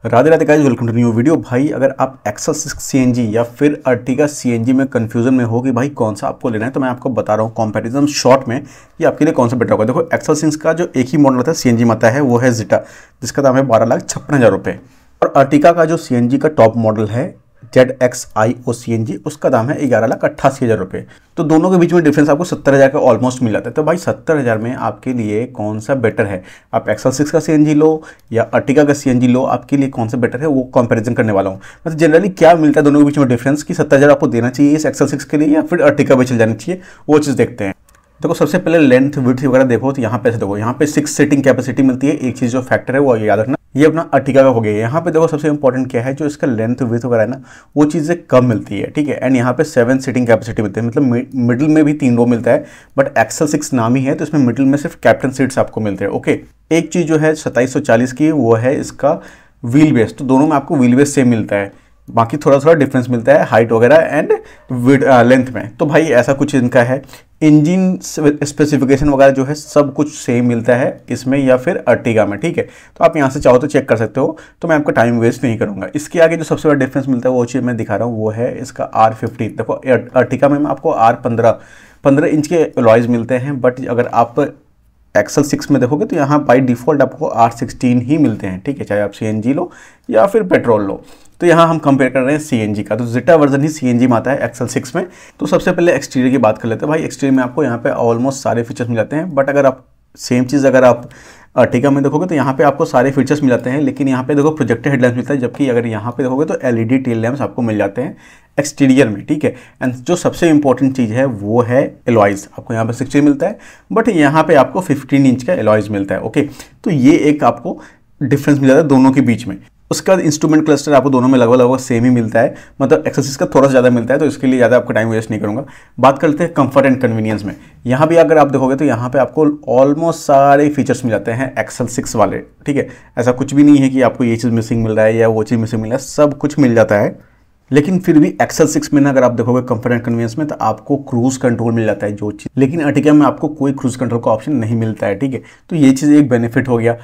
Radhe Radhe guys, welcome to new video. भाई अगर आप एक्सेल 6 सीएनजी या फिर अर्टिगा सीएनजी में कंफ्यूजन में हो कि भाई कौन सा आपको लेना है, तो मैं आपको बता रहा हूँ कंपैरिजन शॉर्ट में कि आपके लिए कौन सा बेटर होगा। देखो, एक्सेल 6 का जो एक ही मॉडल आता है सीएनजी में आता है वो है जिटा, जिसका दाम है 12,56,000 रुपये। और अर्टिगा का जो सीएनजी का टॉप मॉडल है ZXi सीएनजी, उसका दाम है 11,88,000 रुपये। तो दोनों के बीच में डिफरेंस आपको 70,000 का ऑलमोस्ट मिल जाता है। तो भाई 70,000 में आपके लिए कौन सा बेटर है, आप एक्सेल 6 का सीएनजी लो या अर्टिगा का सीएनजी लो, आपके लिए कौन सा बेटर है वो कंपैरिजन करने वाला हूँ। मतलब जनरली क्या मिलता है दोनों के बीच में डिफरेंस कि 70,000 आपको देना चाहिए इस एक्सेल 6 के लिए या फिर अर्टिगा पे चल जानी चाहिए, वो चीज़ देखते हैं। देखो, सबसे पहले लेंथ विड्थ वगैरह देखो तो यहाँ पे से देखो, यहाँ पे 6 सीटिंग कैपेसिटी मिलती है। एक चीज़ जो फैक्टर है वो याद रखना, ये अपना अर्टिगा का हो गया। यहाँ पे देखो सबसे इंपॉर्टेंट क्या है, जो इसका लेंथ विड्थ वगैरह है ना, वो चीज़ें कम मिलती है, ठीक है। एंड यहाँ पे 7 सीटिंग कैपेसिटी मिलती है, मतलब मिडिल में भी 3 रो मिलता है। बट एक्सेल 6 नाम ही है तो इसमें मिडिल में सिर्फ कैप्टन सीट्स आपको मिलते हैं। ओके, एक चीज़ जो है 2740 की, वो है इसका व्हील बेस। तो दोनों में आपको व्हील बेस सेम मिलता है, बाकी थोड़ा थोड़ा डिफरेंस मिलता है हाइट वगैरह एंड लेंथ में। तो भाई ऐसा कुछ इनका है। इंजन स्पेसिफिकेशन वगैरह जो है सब कुछ सेम मिलता है इसमें या फिर अर्टिगा में, ठीक है। तो आप यहाँ से चाहो तो चेक कर सकते हो, तो मैं आपका टाइम वेस्ट नहीं करूँगा। इसके आगे जो सबसे बड़ा डिफरेंस मिलता है वो चीज़ मैं दिखा रहा हूँ, वो है इसका R50। देखो, अर्टिगा में आपको R15 इंच के अलॉयज मिलते हैं, बट अगर आप एक्सेल 6 में देखोगे तो यहाँ बाय डिफ़ॉल्ट आपको R16 ही मिलते हैं, ठीक है, चाहे आप सीएनजी लो या फिर पेट्रोल लो। तो यहाँ हम कंपेयर कर रहे हैं सीएनजी का, तो जिटा वर्जन ही सीएनजी में आता है एक्सेल 6 में। तो सबसे पहले एक्सटीरियर की बात कर लेते हैं। भाई एक्सटीरियर में आपको यहाँ पे ऑलमोस्ट सारे फीचर्स मिल जाते हैं, बट अगर आप सेम चीज़ अगर आप अर्टिगा में देखोगे तो यहाँ पे आपको सारे फीचर्स मिल जाते हैं, लेकिन यहाँ पे देखो प्रोजेक्टर हेडलैम्प्स मिलता है, जबकि अगर यहाँ पे देखोगे तो एलईडी टेल लैम्प्स आपको मिल जाते हैं एक्सटीरियर में, ठीक है। एंड जो सबसे इंपॉर्टेंट चीज़ है वो है एलॉयज़। आपको यहाँ पे 16 मिलता है, बट यहाँ पे आपको 15 इंच का एलॉयज़ मिलता है। ओके, तो ये एक आपको डिफरेंस मिल जाता है दोनों के बीच में। उसके बाद इंस्ट्रूमेंट क्लस्टर आपको दोनों में लगभग सेम ही मिलता है, मतलब एक्सेल 6 का थोड़ा सा ज़्यादा मिलता है, तो इसके लिए ज़्यादा आपका टाइम वेस्ट नहीं करूँगा। बात करते हैं कंफर्ट एंड कन्वीनियंस में। यहाँ भी अगर आप देखोगे तो यहाँ पे आपको ऑलमोस्ट सारे फीचर्स मिल जाते हैं एक्सेल 6 वाले, ठीक है। ऐसा कुछ भी नहीं है कि आपको ये चीज़ मिसिंग मिल रहा है या वो चीज़ मिसिंग मिल रहा है, सब कुछ मिल जाता है। लेकिन फिर भी एक्सेल 6 में ना अगर आप देखोगे कंफर्ट एंड कन्वीनियंस में, तो आपको क्रूज कंट्रोल मिल जाता है जो चीज़, लेकिन अर्टिगा में आपको कोई क्रूज कंट्रोल का ऑप्शन नहीं मिलता है, ठीक है। तो ये चीज़ एक बेनिफिट हो गया।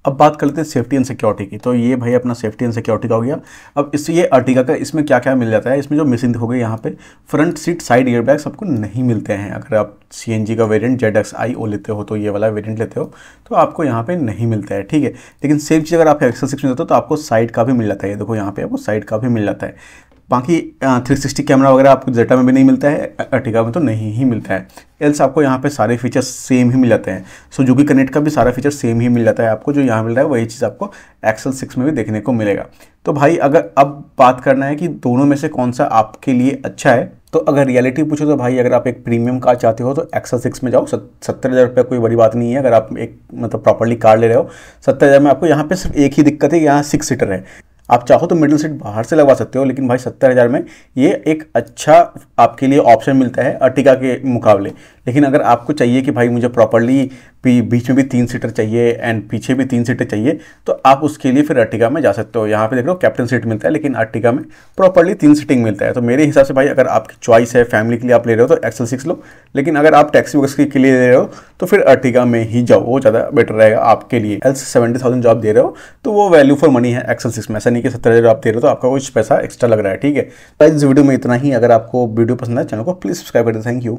अब बात कर लेते हैं सेफ्टी एंड सिक्योरिटी की। तो ये भाई अपना सेफ्टी एंड सिक्योरिटी का हो गया। अब इससे ये अर्टिगा का इसमें क्या क्या मिल जाता है, इसमें जो मिसिंग हो गई यहाँ पे फ्रंट सीट साइड एयरबैग्स आपको नहीं मिलते हैं। अगर आप सीएनजी का वेरिएंट ZXi लेते हो, तो ये वाला वेरिएंट लेते हो तो आपको यहाँ पे नहीं मिलता है, ठीक है। लेकिन सेम चीज़ अगर आप एक्सेल 6 में लेते हो तो आपको साइड का भी मिल जाता है। देखो यहाँ पे आपको साइड का भी मिल जाता है। बाकी 360 कैमरा वगैरह आपको जेटा में भी नहीं मिलता है, अर्टिगा में तो नहीं ही मिलता है। एल्स आपको यहाँ पे सारे फीचर्स सेम ही मिल जाते हैं। सुजुकी कनेक्ट का भी सारा फीचर सेम ही मिल जाता है आपको, जो यहाँ मिल रहा है वही चीज़ आपको एक्सेल 6 में भी देखने को मिलेगा। तो भाई अगर अब बात करना है कि दोनों में से कौन सा आपके लिए अच्छा है, तो अगर रियलिटी पूछो तो भाई अगर आप एक प्रीमियम कार चाहते हो तो एक्सेल 6 में जाओ। 70,000 रुपये कोई बड़ी बात नहीं है। अगर आप एक मतलब प्रॉपर्ली कार ले रहे हो 70,000 में, आपको यहाँ पे सिर्फ एक ही दिक्कत है, यहाँ 6 सीटर है। आप चाहो तो मिडिल सीट बाहर से लगवा सकते हो, लेकिन भाई 70,000 में ये एक अच्छा आपके लिए ऑप्शन मिलता है अर्टिगा के मुकाबले। लेकिन अगर आपको चाहिए कि भाई मुझे प्रॉपर्ली बीच में भी 3 सीटर चाहिए एंड पीछे भी 3 सीटर चाहिए, तो आप उसके लिए फिर अर्टिगा में जा सकते हो। यहाँ पे देख लो कैप्टन सीट मिलता है, लेकिन अर्टिगा में प्रॉपर्ली 3 सीटिंग मिलता है। तो मेरे हिसाब से भाई अगर आपकी चॉइस है फैमिली के लिए आप ले रहे हो तो एक्सेल 6 लो, लेकिन अगर आप टैक्सी वैक्सी के लिए ले रहे हो तो फिर अर्टिगा में ही जाओ, वो ज़्यादा बेटर रहेगा आपके लिए। एल्स 70,000 जो आप दे रहे हो तो वो वैल्यू फॉर मनी है एक्सेल 6 में। ऐसा नहीं कि 70,000 आप दे रहे हो तो आपका कुछ पैसा एक्स्ट्रा लग रहा है, ठीक है। तो इस वीडियो में इतना ही। अगर आपको वीडियो पसंद है चैनल को प्लीज़ सब्सक्राइब कर दे। Thank you.